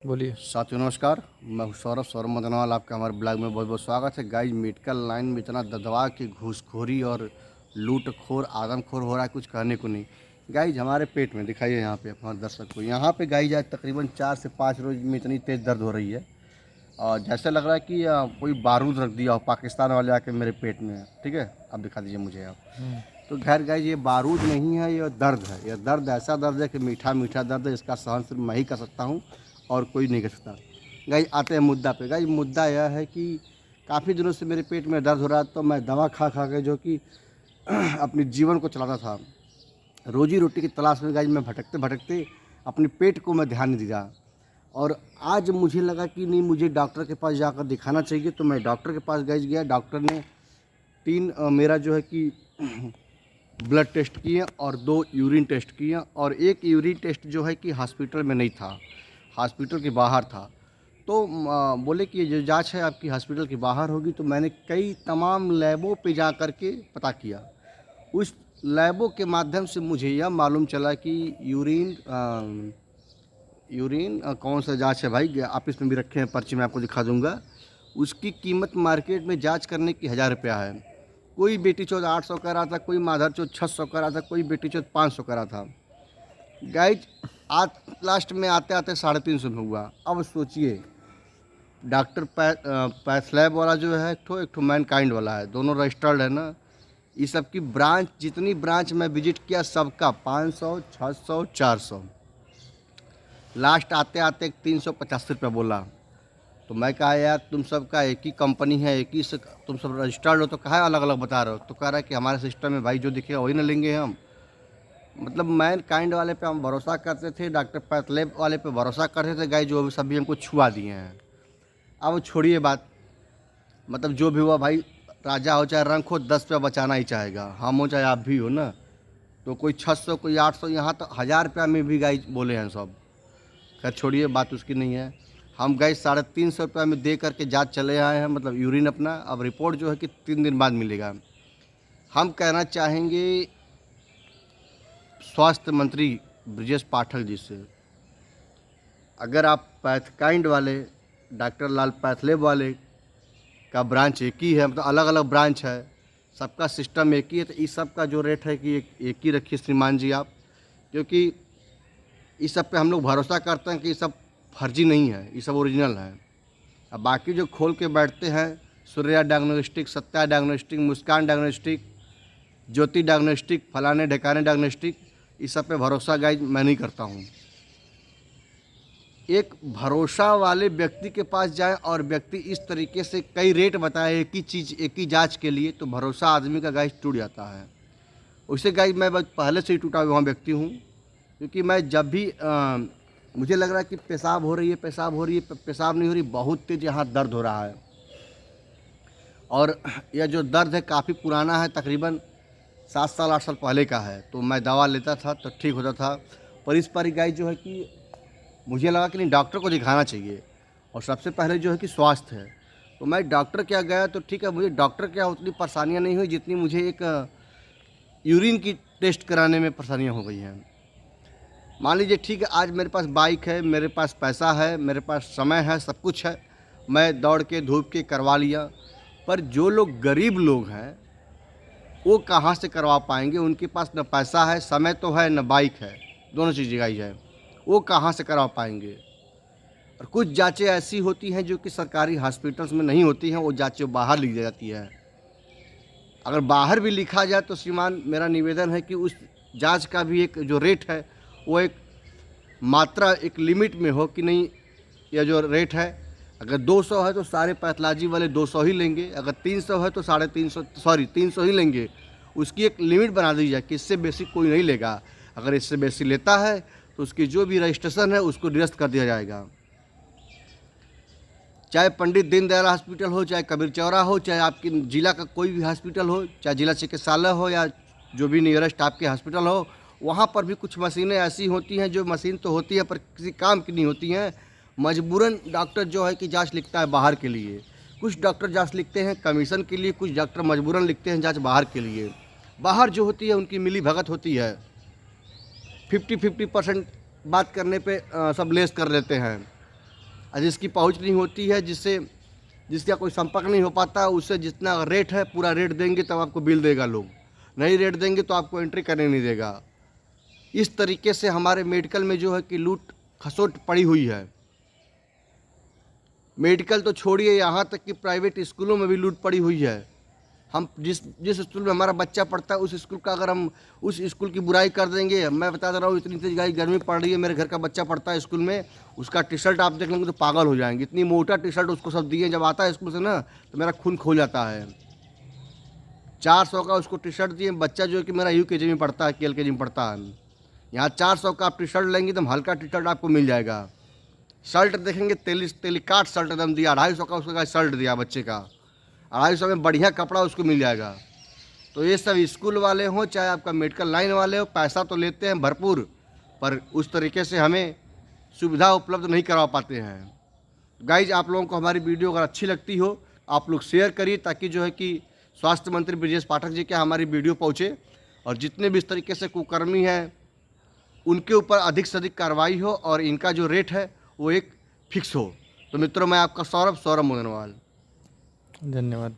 बोलिए। साथियों नमस्कार। मैं हूं सौरभ मदनवाल। आपका हमारे ब्लॉग में बहुत बहुत स्वागत है। गाइज, मेडिकल लाइन में इतना दबदबा की घूसखोरी और लूटखोर आदमखोर हो रहा है, कुछ कहने को नहीं। गाइज, हमारे पेट में दिखाइए, यहाँ पे हमारे दर्शक को, यहाँ पे गाइज आज तकरीबन 4 से 5 रोज में इतनी तेज़ दर्द हो रही है और जैसे लग रहा है कि कोई बारूद रख दिया हो पाकिस्तान वाले आके मेरे पेट में। ठीक है, अब दिखा दीजिए मुझे आप। तो खैर गाइज, ये बारूद नहीं है, ये दर्द है। यह दर्द ऐसा दर्द है कि मीठा मीठा दर्द है। इसका सहन सिर्फ मैं ही कर सकता हूँ और कोई नहीं कर सकता। गाइज, आते हैं मुद्दा पे। गाइज, मुद्दा यह है कि काफ़ी दिनों से मेरे पेट में दर्द हो रहा है, तो मैं दवा खा खा के जो कि अपने जीवन को चलाता था, रोजी रोटी की तलाश में। गाइज, मैं भटकते भटकते अपने पेट को मैं ध्यान नहीं दिया और आज मुझे लगा कि नहीं, मुझे डॉक्टर के पास जाकर दिखाना चाहिए। तो मैं डॉक्टर के पास गाइज गया। डॉक्टर ने मेरा जो है कि ब्लड टेस्ट किए और 2 यूरिन टेस्ट किए और एक यूरिन टेस्ट जो है कि हॉस्पिटल में नहीं था, हॉस्पिटल के बाहर था। तो बोले कि ये जो जांच है आपकी हॉस्पिटल के बाहर होगी। तो मैंने कई तमाम लैबों पे जा कर के पता किया। उस लैबों के माध्यम से मुझे यह मालूम चला कि कौन सा जांच है भाई, ऑफिस में भी रखे हैं, पर्ची मैं आपको दिखा दूंगा। उसकी कीमत मार्केट में जांच करने की 1000 रुपया है। कोई बेटी चौथ 800 का रहा था, कोई माधर चौथ 600 का रहा था, कोई बेटी चौथ 500 का रहा था। गाइज, आज लास्ट में आते आते 350 में हुआ। अब सोचिए, डॉक्टर पैथलैब वाला जो है, एक ठो मैनकाइंड वाला है, दोनों रजिस्टर्ड है ना। ये सब की ब्रांच, जितनी ब्रांच मैं विजिट किया सबका 500, 600, 400, लास्ट आते आते 385 रुपया बोला। तो मैं कहा यार, तुम सबका एक ही कंपनी है, एक ही से तुम सब रजिस्टर्ड हो, तो कहा अलग अलग बता रहे हो। तो कह रहा है कि हमारे सिस्टम में भाई जो दिखेगा वही ना लेंगे हम। मतलब मैन काइंड वाले पे हम भरोसा करते थे, डॉक्टर पैथलैब वाले पे भरोसा करते थे। गाय, जो सभी हमको छुआ दिए हैं। अब छोड़िए बात, मतलब जो भी हुआ भाई, राजा हो चाहे रंक हो, 10 रुपया बचाना ही चाहेगा। हम हो चाहे आप भी हो ना। तो कोई 600, कोई 800, यहाँ तो 1000 रुपया में भी गाय बोले हैं सब। खैर छोड़िए, बात उसकी नहीं है। हम गए 350 रुपया में दे करके जांच चले आए हैं, मतलब यूरिन अपना। अब रिपोर्ट जो है कि 3 दिन बाद मिलेगा। हम कहना चाहेंगे स्वास्थ्य मंत्री ब्रजेश पाठक जी से, अगर आप पैथकाइंड वाले, डॉक्टर लाल पैथलेब वाले का ब्रांच एक ही है, मतलब अलग अलग ब्रांच है, सबका सिस्टम एक ही है, तो इस सब का जो रेट है कि एक ही रखिए श्रीमान जी आप। क्योंकि इस सब पे हम लोग भरोसा करते हैं कि ये सब फर्जी नहीं है, ये सब ओरिजिनल है। अब बाकी जो खोल के बैठते हैं, सूर्या डायग्नोस्टिक, सत्या डायग्नोस्टिक, मुस्कान डायग्नोस्टिक, ज्योति डायग्नोस्टिक, फलाने ढकाने डायग्नोस्टिक, इस सब पे भरोसा गाइज मैं नहीं करता हूँ। एक भरोसा वाले व्यक्ति के पास जाए और व्यक्ति इस तरीके से कई रेट बताए एक ही चीज़, एक ही जांच के लिए, तो भरोसा आदमी का गाइज टूट जाता है। उससे गाइज मैं बस पहले से ही टूटा हुआ व्यक्ति हूँ। क्योंकि मैं जब भी मुझे लग रहा है कि पेशाब हो रही है, पेशाब हो रही है, पेशाब नहीं हो रही, बहुत तेज यहाँ दर्द हो रहा है। और यह जो दर्द है काफ़ी पुराना है, तकरीबन 7 साल 8 साल पहले का है। तो मैं दवा लेता था तो ठीक होता था। पर इस पर गाइज जो है कि मुझे लगा कि नहीं, डॉक्टर को दिखाना चाहिए और सबसे पहले जो है कि स्वास्थ्य है। तो मैं डॉक्टर क्या गया, तो ठीक है, मुझे डॉक्टर क्या उतनी परेशानियाँ नहीं हुई जितनी मुझे एक यूरिन की टेस्ट कराने में परेशानियाँ हो गई हैं। मान लीजिए ठीक है, आज मेरे पास बाइक है, मेरे पास पैसा है, मेरे पास समय है, सब कुछ है, मैं दौड़ के धूप के करवा लिया। पर जो लोग गरीब लोग हैं, वो कहाँ से करवा पाएंगे? उनके पास न पैसा है, समय तो है, न बाइक है, दोनों चीज़ें गाइज है, वो कहाँ से करवा पाएंगे? और कुछ जांचें ऐसी होती हैं जो कि सरकारी हॉस्पिटल्स में नहीं होती हैं, वो जांचें बाहर ली जाती है। अगर बाहर भी लिखा जाए तो श्रीमान, मेरा निवेदन है कि उस जांच का भी एक जो रेट है, वो एक मात्रा, एक लिमिट में हो कि नहीं, यह जो रेट है, अगर 200 है तो सारे पैथोलॉजी वाले 200 ही लेंगे, अगर 300 है तो 350 ही लेंगे। उसकी एक लिमिट बना दी जाए कि इससे बेसी कोई नहीं लेगा। अगर इससे बेसी लेता है तो उसकी जो भी रजिस्ट्रेशन है उसको निरस्त कर दिया जाएगा। चाहे पंडित दीनदयाल हॉस्पिटल हो, चाहे कबीर चौरा हो, चाहे आपकी जिला का कोई भी हॉस्पिटल हो, चाहे जिला चिकित्सालय हो, या जो भी नियरेस्ट आपके हॉस्पिटल हो, वहाँ पर भी कुछ मशीनें ऐसी होती हैं जो मशीन तो होती है पर किसी काम की नहीं होती हैं। मजबूरन डॉक्टर जो है कि जांच लिखता है बाहर के लिए। कुछ डॉक्टर जांच लिखते हैं कमीशन के लिए, कुछ डॉक्टर मजबूरन लिखते हैं जांच बाहर के लिए। बाहर जो होती है उनकी मिली भगत होती है, 50-50% बात करने पे सब लेस कर लेते हैं। और जिसकी पहुंच नहीं होती है, जिसका कोई संपर्क नहीं हो पाता, उससे जितना रेट है पूरा रेट देंगे तब आपको बिल देगा लोग, नहीं रेट देंगे तो आपको एंट्री करने नहीं देगा। इस तरीके से हमारे मेडिकल में जो है कि लूट खसोट पड़ी हुई है। मेडिकल तो छोड़िए, यहाँ तक कि प्राइवेट स्कूलों में भी लूट पड़ी हुई है। हम जिस स्कूल में हमारा बच्चा पढ़ता है उस स्कूल का अगर हम उस स्कूल की बुराई कर देंगे, मैं बता दे रहा हूँ, इतनी तेज गर्मी पड़ रही है, मेरे घर का बच्चा पढ़ता है स्कूल में, उसका टी शर्ट आप देख लेंगे तो पागल हो जाएंगे, इतनी मोटा टी शर्ट उसको सब दिए, जब आता है स्कूल से ना तो मेरा खून खो जाता है। 400 का उसको टी शर्ट दिए, बच्चा जो है कि मेरा UKG में पढ़ता है, KLKG में पढ़ता है। यहाँ 400 का आप टी शर्ट लेंगे तो हल्का टी शर्ट आपको मिल जाएगा। शर्ट देखेंगे तेलिकाट शर्ट एकदम दिया, 250 का उसका शर्ट दिया बच्चे का, 250 में बढ़िया कपड़ा उसको मिल जाएगा। तो ये सब स्कूल वाले हों चाहे आपका मेडिकल लाइन वाले हो, पैसा तो लेते हैं भरपूर, पर उस तरीके से हमें सुविधा उपलब्ध नहीं करवा पाते हैं। गाइज, आप लोगों को हमारी वीडियो अगर अच्छी लगती हो आप लोग शेयर करिए, ताकि जो है कि स्वास्थ्य मंत्री ब्रजेश पाठक जी के हमारी वीडियो पहुँचे और जितने भी इस तरीके से कुकर्मी हैं उनके ऊपर अधिक से अधिक कार्रवाई हो और इनका जो रेट है वो एक फिक्स हो। तो मित्रों, मैं आपका सौरभ मोदनवाल। धन्यवाद।